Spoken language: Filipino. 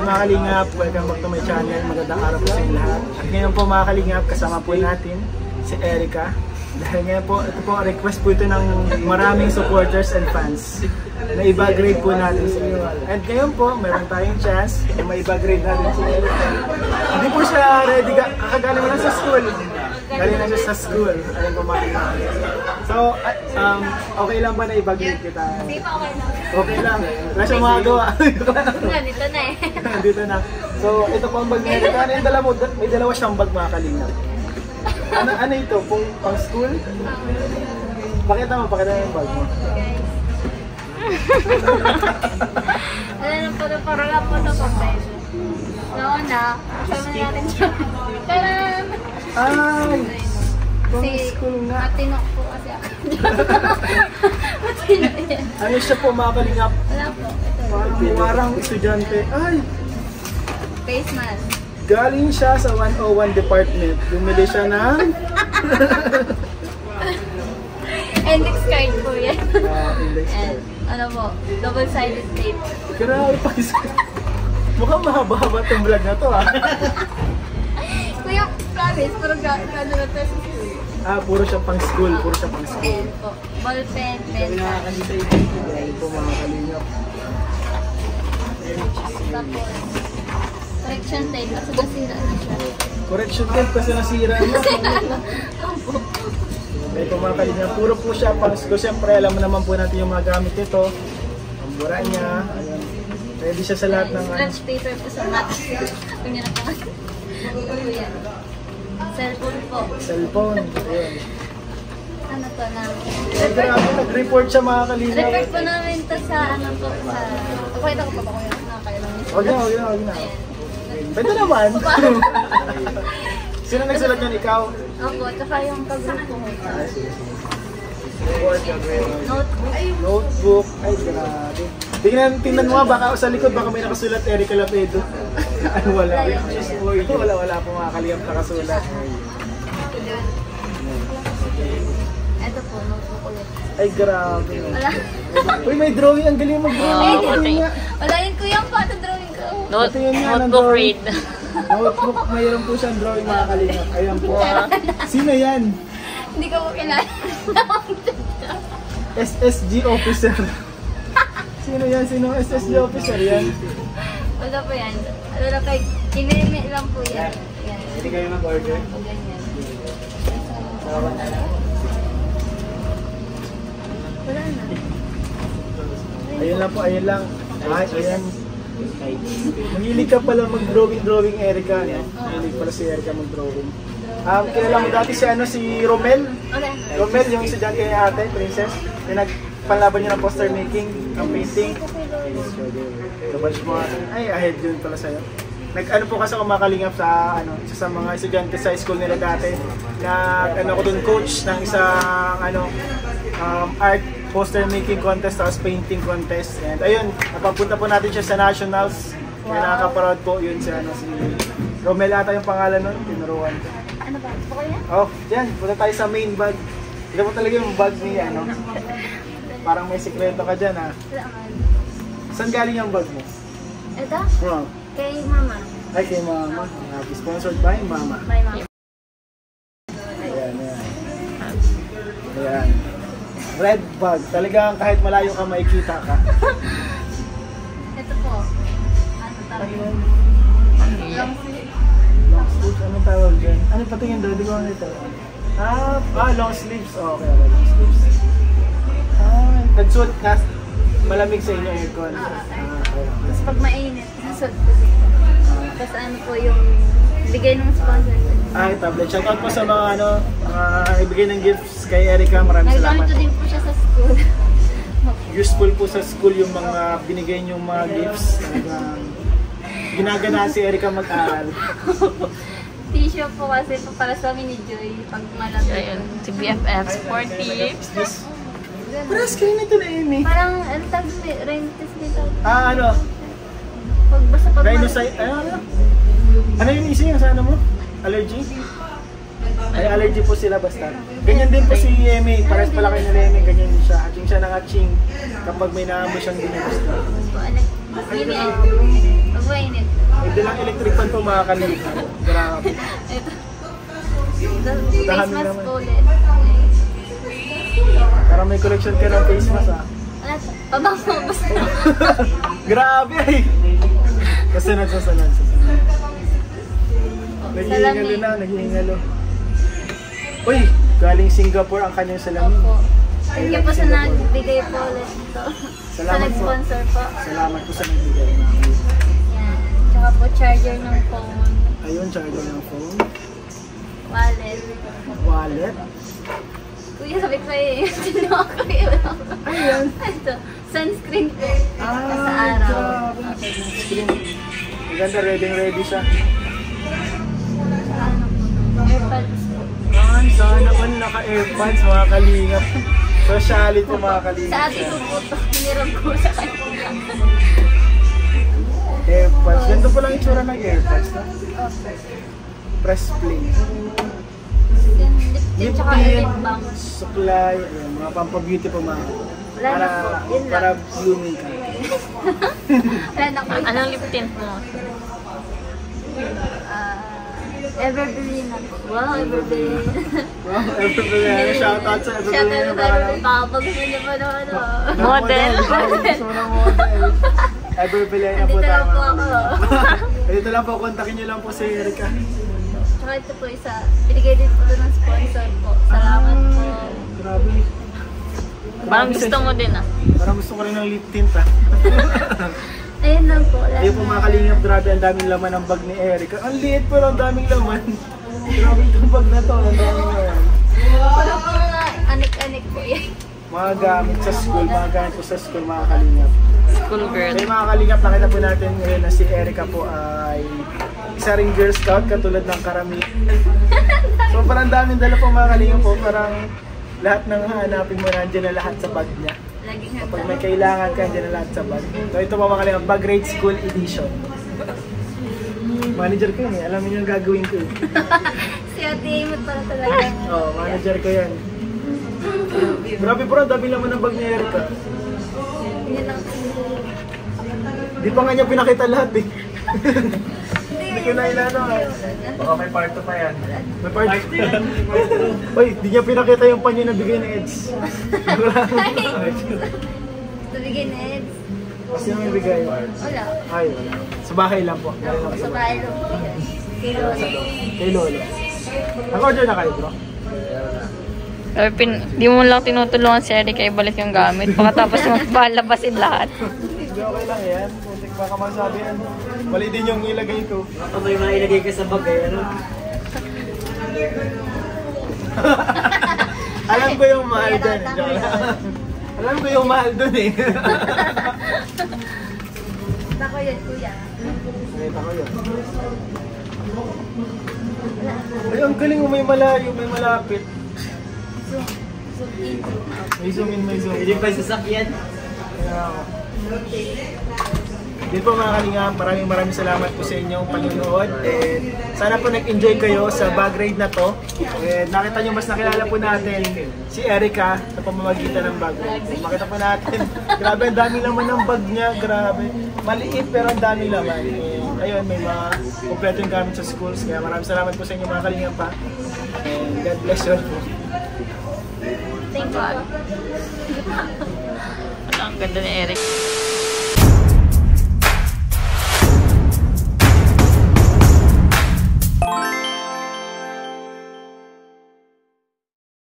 good mga kalingap, welcome back to my channel. Magandang araw po sa inyo lahat. At ngayon po mga kalingap, kasama po natin si Erica. Dahil ngayon po, ito po, request po ito ng maraming supporters and fans na iba-grade po natin si Erica. And ngayon po, meron tayong chance na maiba-grade natin si Erica. Hindi po siya ready, kakagaling lang sa school. Galing na siya sa school. Ayun po mga kalingap. So, okay lang ba na iba-grade kita? Hindi pa okay lang. Okay lang. Wala siyang magagawa. Dito na eh. Dito na. So, ito po ang bag niya. Ano yung dala mo? May dalawa siyang bag mga kalingap. Ano ito? Pang school? Pakita mo yung bag mo. Ano na po, parang lang po ito papel. Nauna, kasama natin siya. Taran! Ay! Pang Si school nga. Matino po kasi ako. Matino yan. Ano siya po mga kalingap? Wala po. Ito. Parang estudyante. Ay! Face mask. Galing siya sa 101 department. Bumili siya ng... Index card po yan. Index And ano po, double-sided tape. Grabe pa isa. Mukhang mahaba-haba itong vlog na to ah. Kuya, promise, pero gano'n na to sa school. Puro siya pang school. Puro siya pang school. And po, ballpen, pen, Ayan po mga kalingap. tapos correction tape kasi nasira na siya. Correction tape kasi nasira na. Ayan po mga kalingap. Puro po siya pang school. Siyempre alam mo naman po natin yung mga gamit nito. Ang bura niya. Ayan. Ready siya sa lahat ng... Scratch paper po sa mat. Kung nyo na po. Ano yan? Cellphone po. Cellphone. Ayan. Ano to na? Grabe, nag-report siya mga kalingap. Report po namin to sa ano po sa... Pakita ko pa ba ko yun? Nakakailang miss. Huwag na. Ayan. Pwede naman. Sino nagsulat yan? Ikaw? Opo, tsaka yung pag-grupo ko. Notebook. Notebook. Ay, grabe. Tingnan mo nga, baka sa likod, baka may nakasulat Erica Lapedo. Ano, wala. Wala po mga kalingap nakasulat. Ito po, notebook ulit. Ay, grabe. Wala. Uy, may drawing. Ang galing mag-drawing. Wala yun kuya, pato drawing ko. Notebook read. Notebook, mayroon po siyang drawing mga kalingap. Ayan po. Sino yan? Hindi ko po kilala. SSG officer. Sino yan? Sino SSG officer yan? Wala po yan. Wala kay kineme lang po yan. Yan. Hindi kayo nag-order? O ganyan. Wala na. Ayun lang po, ayun lang. Ay, ayan. Mahilig ka pala mag-drawing, Erica. No? Mahilig pala si Erica mag-drawing. Kilala mo dati si Romel. Wala. Romel, yung estudyante ni ate, Princess. Yung nagpanlaban niya ng poster making, ng painting. Kabals mo ay, ahead yun pala sa'yo. Nag-ano po kasi ako makalingap sa isa sa mga estudyante sa school nila dati. Ako dun coach ng isang art poster making contest tapos painting contest. And ayun, napapunta po natin siya sa nationals. Kaya nakaka-proud po yun si Romel ata yung pangalan nun, tinuruan ko. Ano ba? Gusto ko yan? Oh, yan, punta tayo sa main bag. Ito po talaga yung bag ni parang may sikreto ka dyan Wala man. Saan galing yung bag mo? Ito? Wow. Kay mama. Ay, kay mama. Sponsored by mama. By mama. Ayan. Ayan. Red bag. Talagang kahit malayo ka, makikita ka. Ito po. Ano tawag? Ayan. Long sleeve. Long sleeves. Anong tawag dyan? Ano patingin doon? Di ko ano ito. Long sleeves. Oh, okay, long sleeves. Nagsuot na malamig sa inyo aircon. Tapos pag mainit, nasod ko dito. Tapos ano po yung bigay ng sponsor ko. Ay, tablet. Shoutout po sa mga ibigay ng gifts kay Erica. Maraming salamat. Naggamit ko din po siya sa school. Useful po sa school yung mga binigay niyong mga gifts. Ginagana si Erica mag-aaral. Tissue po kasi po para sa amin ni Joy pag malamig. Ayun, si BFF Sport Tips. Paras kayo nito na Amy. Parang, ano tawag mo? Rhinitis dito. Pag basta pag Rhinocite. Ano yung isa yung sa mo? Allergy? Ay, allergy po sila basta. Ganyan din po si Amy. Pares pala kayo ni Amy. Ganyan din siya. Ating siya nangatching kapag may naamoy siyang ginugusto. Amy, pag mainit. mga kalingap. Grabe. Ito. Face Dami mask naman. ko ulit. Parang may collection ka ng face mask ah. Wala, pabango, basta. Grabe ay! Kasunod. Naghihingalo na, naghihingalo. Uy! Galing Singapore ang kanyang salamin. Opo. Thank you po sa nagbigay po ulit ito. Sa Salamat po. nag-sponsor po. Salamat po sa nagbigay. Yan. Tsaka po charger ng phone. Ayun, charger ng phone. Wallet. Wallet. Kuya, sabi ko sa'yo eh. Sino ako yun? Ayan. Ito. Sunscreen po. Sa Ah, araw. grabe. Screen. Maganda, ready siya. Ano po? Airpods po. Ay, sana all naka-airpods mga kalingap. Sociality po mga kalingap. Sa ate ko po ito. Hiniram ko sa kanya. Airpods. Ganito po lang itsura ng airpods. No? Okay. Press play. Yan, lip tint tsaka lip balm. Supply, ayan, mga pampabeauty po mga. Wala na po. Yun lang. Para blooming ka. Wala na po. Anong lip tint mo? Evergreen na po. Wow, Evergreen. Wow, Evergreen. Shoutout sa Shoutout Evergreen. sa Evergreen. Baka pag gusto niyo pa naman ano. Model. Gusto mo ng model. Evergreen na po Nandito lang po tayo. ako. Dito lang po, kontakin niyo lang po si Erika. Tsaka ito po isa. Binigay din po ito ng sponsor po. Salamat po. Grabe. Parang gusto mo din ah. Parang gusto ko rin ng lip tint ah. Ayun lang po. Wala Ayun po na. mga kalingap, grabe ang daming laman ng bag ni Erika. Ang liit pero ang daming laman. Grabe itong bag na to, ang daming laman. Wala po nga. Anik-anik po yan. Mga gamit sa school, mga gamit po sa school mga kalingap. School girl. Kaya mga kalingap, nakita po natin ngayon na si Erika po ay isa ring Girl Scout katulad ng karamihan. So parang daming dala po mga kalingap po, parang lahat ng hahanapin mo nandiyan na lahat sa bag niya. Laging Pag handa. may kailangan ka, nandiyan na lahat sa bag. So ito po mga kalingap, Bag Grade School Edition. Manager ko yun eh, alam niyo yung gagawin ko eh. Si Ate Imot pala talaga. Oo, manager ko yan. Grabe bro, dami naman ng bag ni Erika. Yun lang. Di pa nga niya pinakita lahat eh. Hindi ko na ilano eh. Baka may part 2 pa yan. May part 2. Uy, di niya pinakita yung panyo na bigay ni Eds. Tumigin na Eds. Sino may bigay? Wala. Ay, wala. Sa bahay lang po. Galing lang Sa sa bahay. bahay lang po yan. Kay Lolo. Kay Lolo. Naka-order na kayo bro? Di mo lang tinutulungan si Eric ay balik yung gamit. Pagkatapos magpalabasin lahat. Hindi, okay lang yan. Kung baka masabi yan. Mali din yung ilagay ko. May mga ilagay ka sa bag eh, ano? Alam ko yung mahal dun. Alam ko yung mahal dun eh. Bako yun, kuya. Nakita ko yun. Ay, ang galing mo, may malayo, may malapit. Zoom. Zoom in. May zoom in, may zoom Hindi in. pa sasakyan. Kaya ako. Dito po mga kalingap, maraming salamat po sa inyong panonood. And sana po nag-enjoy kayo sa bag ride na to. And nakita nyo, mas nakilala po natin si Erika sa pamamagitan ng bag ride. Makita po natin, grabe ang dami laman ng bag niya, grabe. Maliit pero ang dami laman. And ayun, may mga kompleto yung gamit sa schools. Kaya maraming salamat po sa inyo mga kalingap pa. And God bless you all po. Thank you po. Ang ganda ni Eric.